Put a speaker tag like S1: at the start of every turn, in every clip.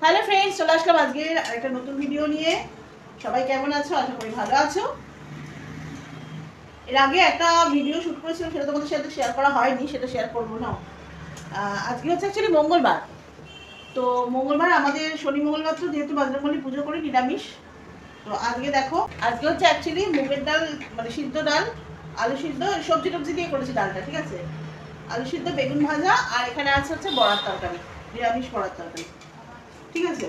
S1: Hello friends, চলে আসলাম আজকে একটা নতুন ভিডিও নিয়ে। সবাই কেমন আছো? আশা করি ভালো আছো। এর আগে একটা ভিডিও শুট করেছিলাম, সেটা তোমাদের সাথে শেয়ার করা হয়নি, সেটা শেয়ার করবো না। আজকে হচ্ছে অ্যাকচুয়ালি মঙ্গলবার। তো মঙ্গলবার আমাদের শনি মঙ্গলবার তো যেহেতু বজরংবলী পুজো করি নিরামিষ। তো আজকে দেখো, আজকে হচ্ছে অ্যাকচুয়ালি মুগের ডাল, মানে সিদ্ধ ডাল, আলু সিদ্ধ, সবজি টবজি দিয়ে করেছি ডালটা, ঠিক আছে। আলু সিদ্ধ, বেগুন ভাজা, আর এখানে আছে হচ্ছে বড়ার তরকারি, নিরামিষ বড়ার তরকারি, ঠিক আছে।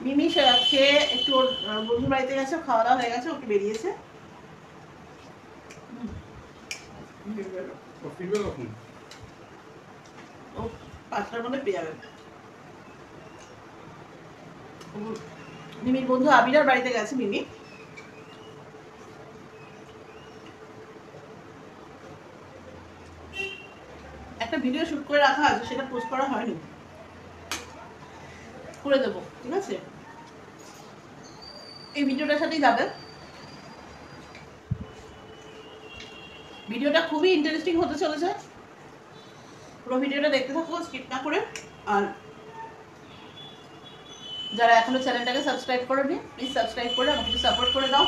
S1: মিমি খেয়ে একটু ওর বন্ধুর বাড়িতে গেছে, খাওয়া দাওয়া হয়ে গেছে, ওকে বেরিয়েছে। ও 5টার মধ্যে পেয়ে যাবে। মিমির বন্ধু আবিরার বাড়িতে গেছে মিমি। একটা ভিডিও শুট করে রাখা আছে, সেটা পোস্ট করা হয়নি, করে দেবো, ঠিক আছে। এই ভিডিওটার সাথেই যাবে। ভিডিওটা খুবই ইন্টারেস্টিং হতে চলেছে, পুরো ভিডিওটা দেখতে থাকো স্কিপ না করে। আর যারা এখনো চ্যানেলটাকে সাবস্ক্রাইব করেনি, প্লিজ সাবস্ক্রাইব করে আমাকে একটু সাপোর্ট করে দাও।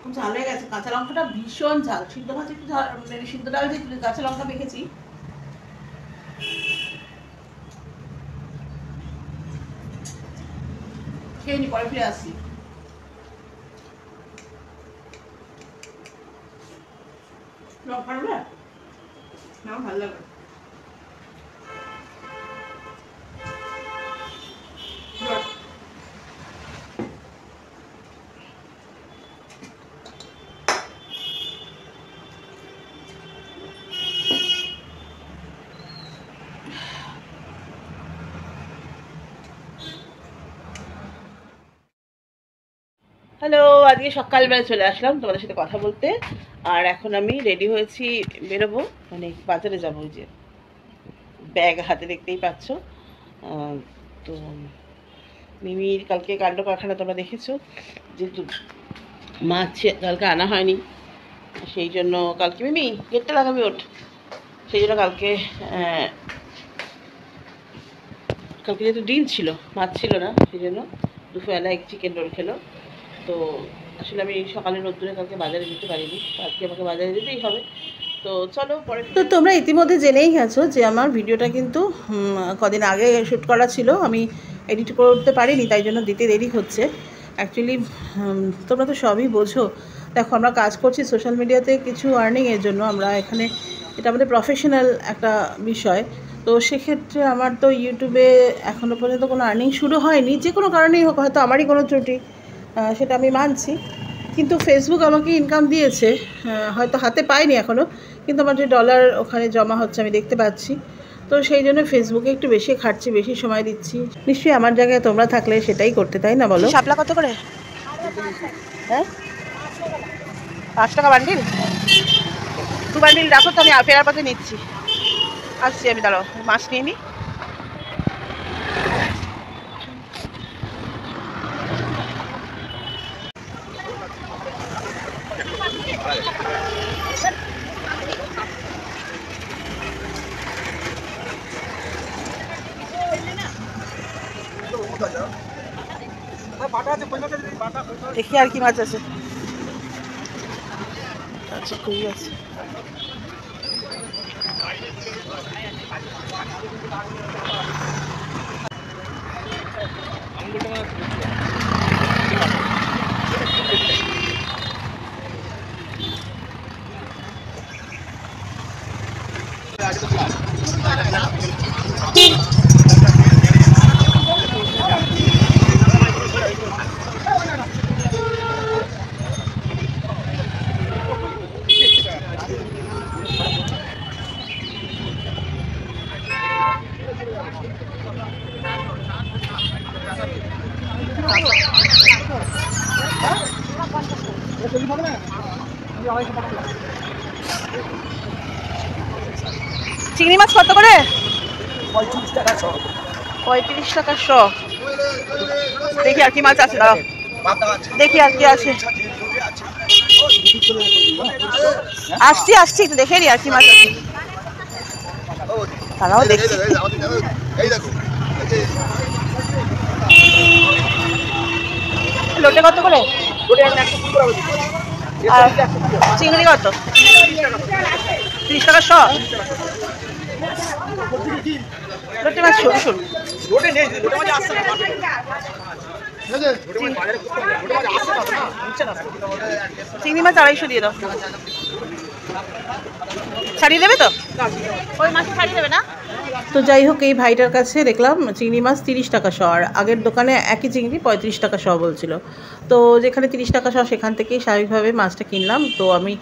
S1: খুব ঝাল হয়ে গেছে, কাঁচা লঙ্কাটা ভীষণ ঝাল। সিদ্ধ ভাত একটু ঝাল, মানে সিদ্ধ ডাল দিয়ে কাঁচা লঙ্কা মেখেছি। খেয়ে নি, পরে ফিরে আসছি। লঙ্কা নেবে না? ভালো লাগবে। হ্যালো, আজকে সকালবেলা চলে আসলাম তোমাদের সাথে কথা বলতে। আর এখন আমি রেডি হয়েছি, বেরোবো, মানে বাজারে যাবো। ওই যে ব্যাগ হাতে দেখতেই পাচ্ছ। তো মিমির কালকে কাণ্ড কারখানা তোমরা দেখেছো, যেহেতু মাছ কালকে আনা হয়নি, সেই জন্য কালকে মিমি গেটটা লাগাবি ওঠ, সেই জন্য কালকে যেহেতু ডিম ছিল, মাছ ছিল না, সেই জন্য দুপুরবেলা এক চিকেন রোল খেলো। তো আসলে আমি সকালে রোদ্দুরে কালকে বাজারে যেতে পারিনি, আজকে আমাকে বাজারে যেতেই হবে। তো চলো পরে। তো তোমরা ইতিমধ্যে জেনেই গেছো যে আমার ভিডিওটা কিন্তু কদিন আগে শ্যুট করা ছিল, আমি এডিট করতে পারিনি, তাই জন্য দিতে দেরি হচ্ছে। অ্যাকচুয়ালি তোমরা তো সবই বোঝো। দেখো, আমরা কাজ করছি সোশ্যাল মিডিয়াতে কিছু আর্নিংয়ের জন্য, আমরা এখানে এটা আমাদের প্রফেশনাল একটা বিষয়। তো সেক্ষেত্রে আমার তো ইউটিউবে এখনও পর্যন্ত কোনো আর্নিং শুরু হয়নি, যে কোনো কারণেই হোক, হয়তো আমারই কোনো ত্রুটি, সেটা আমি মানছি। কিন্তু ফেসবুক আমাকে ইনকাম দিয়েছে, হয়তো হাতে পাইনি এখনও, কিন্তু আমার যে ডলার ওখানে জমা হচ্ছে আমি দেখতে পাচ্ছি। তো সেই জন্য ফেসবুকে একটু বেশি খাটছি, বেশি সময় দিচ্ছি। নিশ্চয়ই আমার জায়গায় তোমরা থাকলে সেটাই করতে, তাই না বলো? শাপলা কত করে? হ্যাঁ, 5 টাকা বান্ডিল। 2 বান্ডিল রাখো, তো আমি ফেরার পথে নিচ্ছি। আসছি আমি, দাঁড়াও, মাছ নিয়ে নিই। দেখি আর কি মাছ আছে। আচ্ছা, কই আছে? চিংড়ি মাছ কত করে?
S2: 35 টাকা শ।
S1: 35 টাকা শ। দেখি আর কি মাছ আছে, দাঁড়াও দেখি আর কি আছে। আসছি আসছি, একটু দেখে নি আর কি মাছ আছে। তারাও দেখছি। লোটে কত করে? আর চিংড়ি কত? 30 টাকা শ। লোটে মাছ সরু সরু। চিংড়ি মাছ 250 দিয়ে দাও। ছাড়িয়ে দেবে তো? ওই মাছ ছাড়িয়ে দেবে না? তো যাই হোক, এই ভাইটার কাছে দেখলাম চিংড়ি মাছ 30 টাকা শ, আর আগের দোকানে একই চিংড়ি 35 টাকা শ বলছিল। তো যেখানে 30 টাকা শ সেখান থেকেই স্বাভাবিকভাবে মাছটা কিনলাম। তো আমি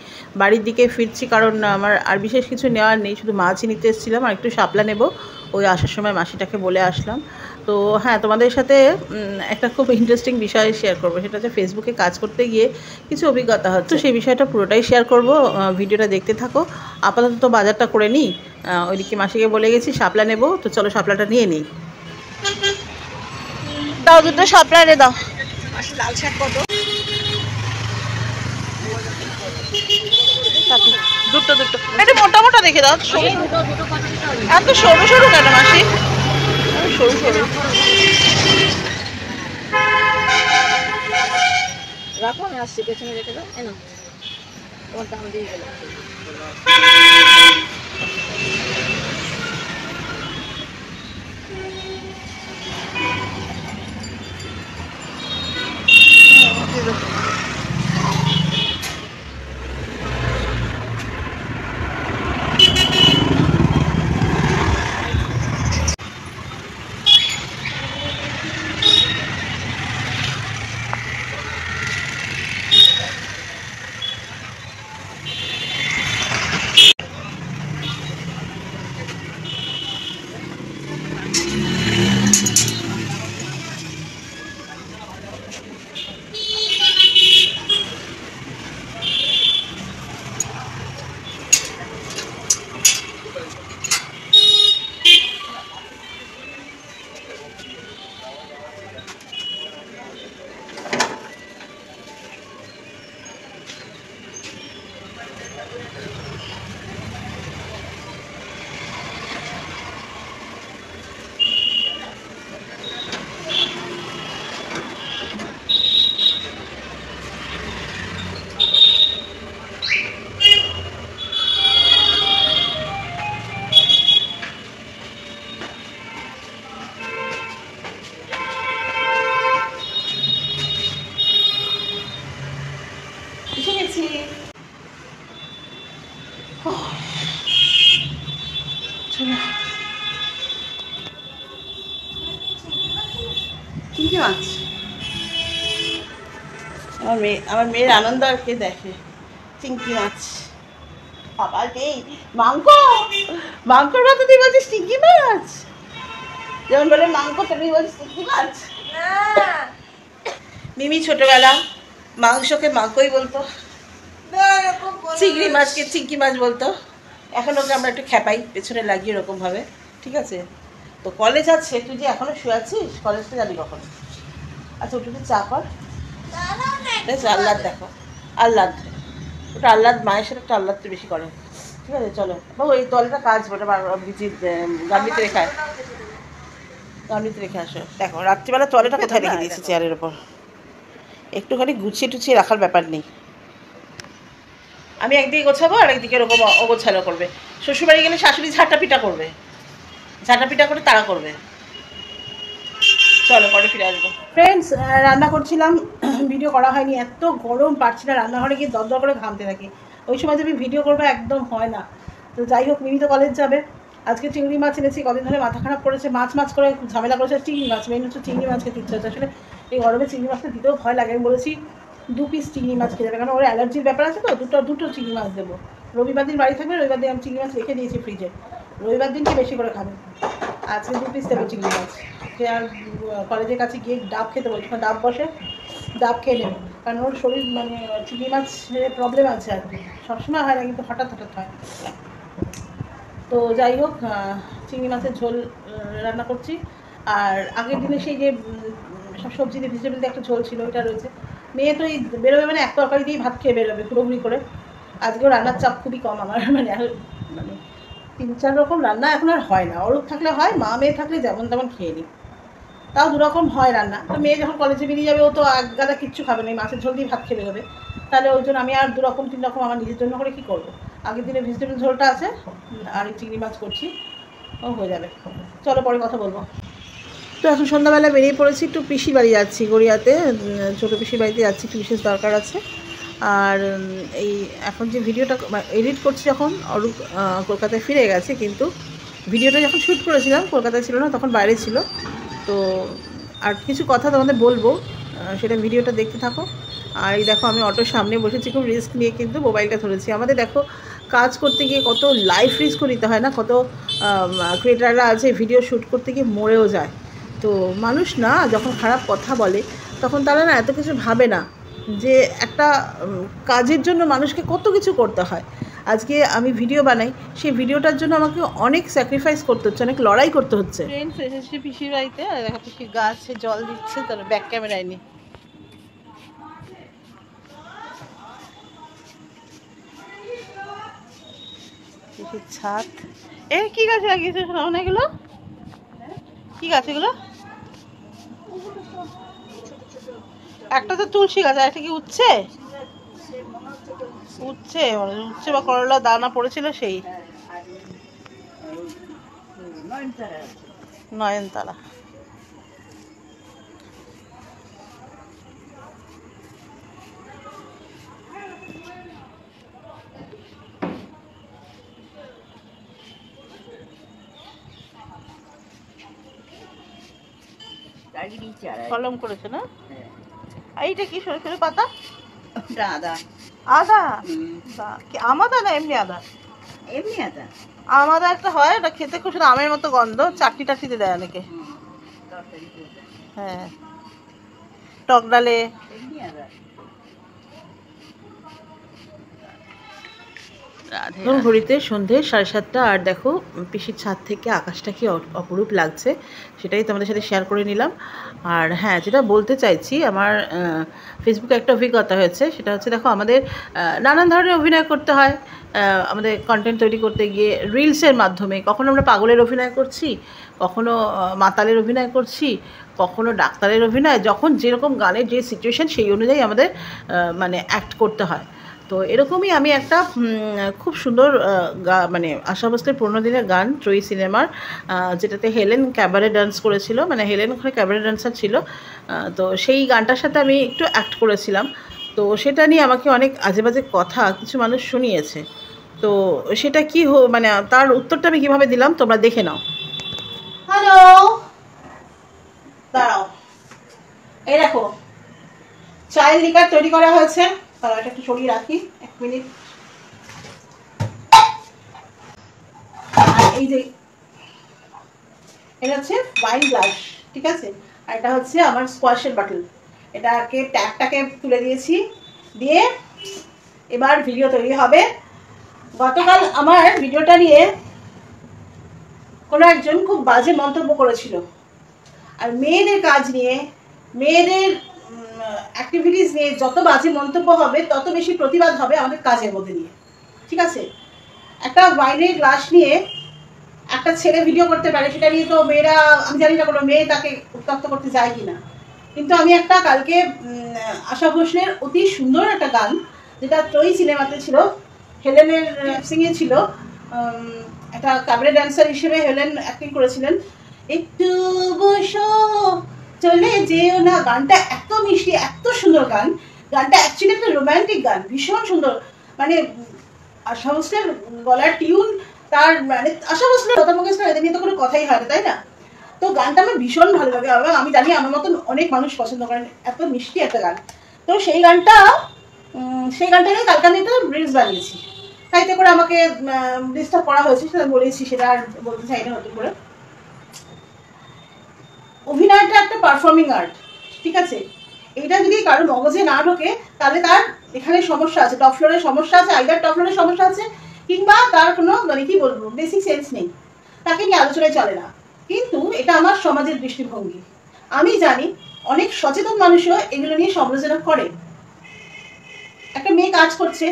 S1: বাড়ির দিকে ফিরছি, কারণ আমার আর বিশেষ কিছু নেওয়ার নেই, শুধু মাছই নিতে এসেছিলাম আর একটু শাপলা নেব। ওই আসার সময় মাসিটাকে বলে আসলাম। তো হ্যাঁ, তোমাদের সাথে একটা খুব ইন্টারেস্টিং বিষয় শেয়ার করবো, সেটা হচ্ছে ফেসবুকে কাজ করতে গিয়ে কিছু অভিজ্ঞতা হচ্ছে। সেই বিষয়টা পুরোটাই শেয়ার করব, ভিডিওটা দেখতে থাকো। আপাতত তো বাজারটা করে নিই, ওইদিকে মাসিকে বলে গেছি শাপলা নেব, তো চলো শাপলাটা নিয়ে নিই। দাও দুটো শাপলা রে দাও। লাল শাক কত? দুটো দুটো, একটু মোটা মোটা দেখে দাও। এত সরু সরু কেন মাসি? সরু সরু
S3: রাখো, আমি আসছি, পেছনে রেখে দাও। এনো তোমার দাম দিয়ে গেলাম।
S1: এসে গেছি। চলো, চিংড়ি মাছ। আমার মেয়ের আনন্দ আর কে দেখে। চিংড়ি মাছ বাবা নেই, মাংকর কথা তুই বলছিস চিংড়ি মাছ? যেমন বলে মাংক, তুমি বলছিস চিংড়ি মাছ। মিমি ছোটবেলা মাংসকে মাংকই বলতো, চিংড়ি মাছকে চিংড়ি মাছ বলতো। এখন ওকে আমরা একটু খেপাই পেছনে লাগিয়ে এরকম ভাবে, ঠিক আছে? তো কলেজ আছে, তুই যে এখনো শুয়ে আছিস, কলেজটা যাবি কখন? আচ্ছা ওটা একটু চা কর। বেশ আহ্লাদ দেখো, আহ্লাদ, ওটা আহ্লাদ, মায়ের সাথে একটা আহ্লাদ বেশি করে, ঠিক আছে? চলো বাবু, এই তলটা কাজ ওটা গামলিতে রেখে, গামলিতে রেখে আসো। দেখো রাত্রিবেলা তলেটা কোথায় রেখে দিয়েছি, চেয়ারের ওপর। একটুখানি গুছিয়ে টুছিয়ে রাখার ব্যাপার নেই। আমি একদিকে গোছাবো আর একদিকে এরকম অগোছালো করবে। শ্বশুরবাড়ি গেলে শাশুড়ি ঝাঁটাপিটা করবে, ঝাঁটাপিটা করে তাড়া করবে। চলো পরে ফিরে আসবো। ফ্রেন্ডস, রান্না করছিলাম, ভিডিও করা হয়নি, এত গরম পারছি না, রান্নাঘরে গিয়ে দরদর করে ঘামতে থাকি। ওই সময় তুমি ভিডিও করবে একদম হয় না। তো যাই হোক, মিমি তো কলেজ যাবে। আজকে চিংড়ি মাছ এনেছি, কদিন ধরে মাথা খারাপ করেছে, মাছ করে ঝামেলা করেছে। চিংড়ি মাছ মেন হচ্ছে, চিংড়ি মাছ খেতে ইচ্ছা হচ্ছে। আসলে এই গরমে চিংড়ি মাছটা দিতেও ভয় লাগে। আমি বলেছি 2 পিস চিংড়ি মাছ খেয়ে যাবে, কারণ ওর অ্যালার্জির ব্যাপার আছে, তো দুটো চিংড়ি মাছ দেবো। রবিবার দিন বাড়ি থাকবে, রবিবার দিন আমি চিংড়ি মাছ রেখে দিয়েছি ফ্রিজে, রবিবার দিনকে বেশি করে খাবে। আজকে 2 পিস দেবো চিংড়ি মাছ। সে আর কলেজের কাছে গিয়ে ডাব খেতে বলছি, ডাব বসে ডাব খেয়ে নেবে, কারণ ওর শরীর মানে চিংড়ি মাছের প্রবলেম আছে আর কি। সবসময় হয় না, কিন্তু হঠাৎ হয়। তো যাই হোক, চিংড়ি মাছের ঝোল রান্না করছি। আর আগের দিনে সেই যে সব সবজি দিয়ে ভেজিটেবল দিয়ে একটা ঝোল ছিল, ওইটা রয়েছে। মেয়ে তো এই বেরোবে মানে এক তরকারি দিয়েই ভাত খেয়ে বেরোবে পুরোপুরি করে। আজকেও রান্নার চাপ খুবই কম আমার, মানে 3-4 রকম রান্না এখন আর হয় না। অরূপ থাকলে হয়, মা মেয়ে থাকলে যেমন তেমন খেয়ে নিই। তাও দুরকম হয় রান্না। তো মেয়ে যখন কলেজে বেরিয়ে যাবে ও তো এক গাদা কিচ্ছু খাবে না, এই মাছের ঝোল দিয়ে ভাত খেয়ে বেরোবে, তাহলে ওই জন্য আমি আর 2 রকম 3 রকম আমার নিজের জন্য করে কী করবো। আগের দিনে ভেজিটেবল ঝোলটা আছে আর এই চিংড়ি মাছ করছি, ও হয়ে যাবে। চলো পরে কথা বলবো। তো এখন সন্ধ্যাবেলা বেরিয়ে পড়েছি, একটু পিসির বাড়ি যাচ্ছি গড়িয়াতে, ছোটো পিসির বাড়িতে যাচ্ছি, একটু বিশেষ দরকার আছে। আর এই এখন যে ভিডিওটা এডিট করছি, যখন অরূপ কলকাতায় ফিরে গেছে, কিন্তু ভিডিওটা যখন শ্যুট করেছিলাম কলকাতায় ছিল না, তখন বাইরে ছিল। তো আর কিছু কথা তোমাদের বলবো, সেটা ভিডিওটা দেখতে থাকো। আর এই দেখো আমি অটোর সামনে বসেছি, খুব রিস্ক নিয়ে কিন্তু মোবাইলটা ধরেছি। আমাদের দেখো কাজ করতে গিয়ে কত লাইফ রিস্কও নিতে হয় না, কত ক্রিয়েটাররা আছে ভিডিও শ্যুট করতে গিয়ে মরেও যায়। তো মানুষ না যখন খারাপ কথা বলে তখন তারা না এত কিছু ভাবে না যে একটা কাজের জন্য মানুষকে কত কিছু করতে হয়। আজকে আমি ভিডিও বানাই, সেই ভিডিওটার জন্য আমাকে অনেক স্যাক্রিফাইস করতে হচ্ছে, অনেক লড়াই করতে হচ্ছে। ফ্রেন্ডস এসেছি পিসির বাড়িতে, আর দেখো পিসির গাছে জল দিচ্ছে, তাহলে ব্যাক ক্যামেরায় নি। পিসির ছাদ, এ কি গাছ লাগিয়েছে শোনাও না, এগুলো কি গাছ এগুলো? একটা তো তুলসী গাছ, একটা কি উচ্ছে উচ্ছে উচ্ছে বা করলা দানা পড়েছিল সেই নয়নতারা। কলম করেছে না? এইটা কি সরু সরু পাতা?
S3: আদা।
S1: আদা? কি আমাদা না এমনি আদা?
S3: এমনি আদা।
S1: আমাদা একটা হয়, ওটা খেতে খুব সুন্দর, আমের মতো গন্ধ, চাটনি টাটনিতে দেয় অনেকে। হ্যাঁ, টক ডালে। ঘড়িতে সন্ধে 7:30, আর দেখো পিসির ছাদ থেকে আকাশটা কি অপরূপ লাগছে, সেটাই তোমাদের সাথে শেয়ার করে নিলাম। আর হ্যাঁ, যেটা বলতে চাইছি, আমার ফেসবুকে একটা অভিজ্ঞতা হয়েছে, সেটা হচ্ছে দেখো আমাদের নানান ধরনের অভিনয় করতে হয় আমাদের কন্টেন্ট তৈরি করতে গিয়ে, রিলসের মাধ্যমে। কখনো আমরা পাগলের অভিনয় করছি, কখনো মাতালের অভিনয় করছি, কখনো ডাক্তারের অভিনয়, যখন যেরকম গানের যে সিচুয়েশান সেই অনুযায়ী আমাদের মানে অ্যাক্ট করতে হয়। তো এরকমই আমি একটা খুব সুন্দর মানে আশা ভোসলের 15 দিনের গান ত্রয়ী সিনেমার, যেটাতে হেলেন ক্যাবারে ডান্স করেছিল, মানে হেলেন ওখানে ক্যাবারে ডান্সার ছিল, তো সেই গানটার সাথে আমি একটু অ্যাক্ট করেছিলাম। তো সেটা নিয়ে আমাকে অনেক আজে বাজে কথা কিছু মানুষ শুনিয়েছে। তো সেটা কি মানে তার উত্তরটা আমি কীভাবে দিলাম তোমরা দেখে নাও। হ্যালো, দাঁড়াও, এই দেখো চায়ের লিকার তৈরি করা হয়েছে, তাহলে এটা একটু সরিয়ে রাখি 1 মিনিট। এই যে এটা হচ্ছে ওয়াইন গ্লাস, ঠিক আছে, আর এটা হচ্ছে আমার স্কোয়াশের বাটল। এটাকে ট্যাপটাকে তুলে দিয়েছি, দিয়ে এবার ভিডিও তৈরি হবে। গতকাল আমার ভিডিওটা নিয়ে কোনো একজন খুব বাজে মন্তব্য করেছিল, আর মেয়েদের কাজ নিয়ে, মেয়েদের অ্যাক্টিভিটিস নিয়ে যত বাজে মন্তব্য হবে তত বেশি প্রতিবাদ হবে আমাদের কাজের মধ্যে নিয়ে, ঠিক আছে। একটা ওয়াইনের গ্লাস নিয়ে একটা ছেলে ভিডিও করতে পারে, সেটা নিয়ে তো মেয়েরা, আমি জানি না কোনো মেয়ে তাকে উত্তক্ত করতে যায় কি না, কিন্তু আমি একটা কালকে আশা ভোসলের অতি সুন্দর একটা গান, যেটা ত্রয়ী সিনেমাতে ছিল, হেলেনের সিংয়ে ছিল, একটা ক্যাবারে ড্যান্সার হিসেবে হেলেন অ্যাক্টিং করেছিলেন। একটু বসো চলে যেও না, গানটা এত মিষ্টি, এত সুন্দর গান। গানটা অ্যাকচুয়ালি একটা রোম্যান্টিক গান, ভীষণ সুন্দর, মানে আশা ভোসলের গলার টিউন, তার মানে আশা ভোসলের লতা মঙ্গেশকর, এদের নিয়ে তো কোনো কথাই হয় না, তাই না? তো গানটা আমার ভীষণ ভালো লাগে, আমি জানি আমার মতন অনেক মানুষ পছন্দ করেন, এত মিষ্টি একটা গান। তো সেই গানটা নিয়ে কালকে আমি একটা রিলস বানিয়েছি, তাইতে করে আমাকে ডিস্টার্ব করা হয়েছে, সেটা বলেছি, সেটা আর বলতে চাই না নতুন করে। অভিনয়টা একটা পারফর্মিং আর্ট, ঠিক আছে, এইটা যদি কারো মগজে না ঢোকে তাহলে তার এখানে সমস্যা আছে, টপ ফ্লোরের সমস্যা আছে, আইদার টপ ফ্লোরের সমস্যা আছে, কিংবা তার কোনো মানে কি বলবো বেসিক সেন্স নেই, তাকে নিয়ে আলোচনায় চলে না। কিন্তু এটা আমার সমাজের দৃষ্টিভঙ্গি, আমি জানি অনেক সচেতন মানুষও এগুলো নিয়ে সমালোচনা করে। একটা মেয়ে কাজ করছে,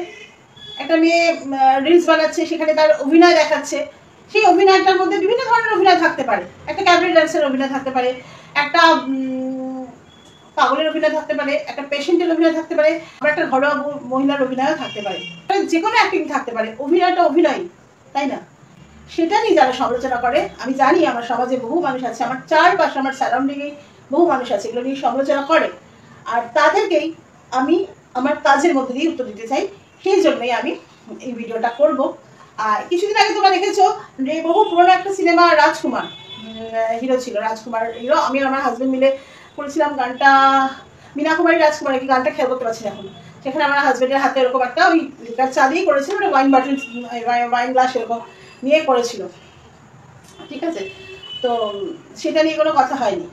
S1: একটা মেয়ে রিলস বানাচ্ছে, সেখানে তার অভিনয় দেখাচ্ছে, সেই অভিনয়টার মধ্যে বিভিন্ন ধরনের অভিনয় থাকতে পারে, একটা ক্যাবারে ডান্সের অভিনয় থাকতে পারে, একটা পাগলের অভিনয় থাকতে পারে, একটা পেশেন্টের অভিনয় থাকতে পারে, আবার একটা ঘরোয়া মহিলার অভিনয়ও থাকতে পারে, যে কোনো অ্যাক্টিং থাকতে পারে। অভিনয়টা অভিনয়, তাই না? সেটা নিয়ে যারা সমালোচনা করে, আমি জানি আমার সমাজে বহু মানুষ আছে, আমার চারপাশে আমার সারাউন্ডিংয়ে বহু মানুষ আছে এগুলো নিয়ে সমালোচনা করে, আর তাদেরকেই আমি আমার কাজের মধ্যে দিয়ে উত্তর দিতে চাই। সেই জন্যই আমি এই ভিডিওটা করব। আর কিছুদিন আগে তোমরা দেখেছো যে বহু পুরোনো একটা সিনেমা, রাজকুমার হিরো ছিল, রাজকুমার হিরো, আমি আমার হাজবেন্ড মিলে করেছিলাম গানটা, মীনা কুমারী রাজকুমার, কি গানটা খেয়াল করতে পারছি না এখন। সেখানে আমার হাজবেন্ডের হাতে এরকম একটা ওই লিকার চা দিয়ে করেছিল, ওটা ওয়াইন বাটল, ওয়াইন গ্লাস এরকম নিয়ে করেছিল, ঠিক আছে? তো সেটা নিয়ে কোনো কথা হয়নি।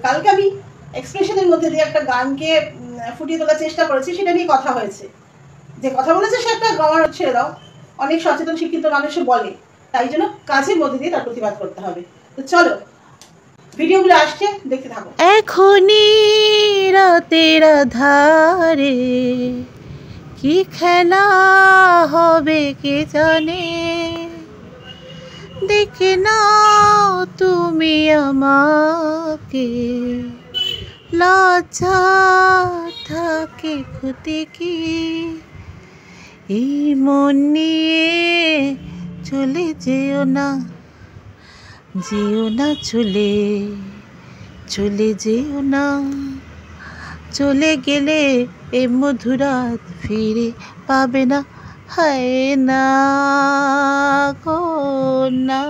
S1: কালকে আমি এক্সপ্রেশনের মধ্যে দিয়ে একটা গানকে ফুটিয়ে তোলার চেষ্টা করেছি, সেটা নিয়ে কথা হয়েছে। যে কথা বলেছে সে একটা গাওয়ার ছেড়ে দাও, অনেক সচেতন শিক্ষিত মানুষও বলে, তাই জন্য কাজের মধ্যে দিয়ে তার প্রতিবাদ করতে হবে। তো চলো ভিডিওগুলো আসছে, দেখতে থাকো।
S4: এখনই রাতের আধারে কি খেলা হবে কে জানে, দেখে নাও তুমি আমাকে, লজ্জা থাকে ক্ষতি কি, এই মন নিয়ে চলে যেও না, যেও না চলে, চলে যেও না, চলে গেলে এ মধুরাত ফিরে পাবে না, হায় না গো না।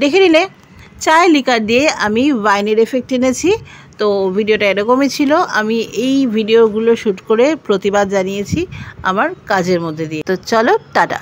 S4: দেখে নিলে চায় লিকার দিয়ে আমি ওয়াইনের এফেক্ট এনেছি। তো ভিডিওটা এরকমই ছিল, আমি এই ভিডিওগুলো শ্যুট করে প্রতিবাদ জানিয়েছি আমার কাজের মধ্যে দিয়ে। তো চলো টাটা।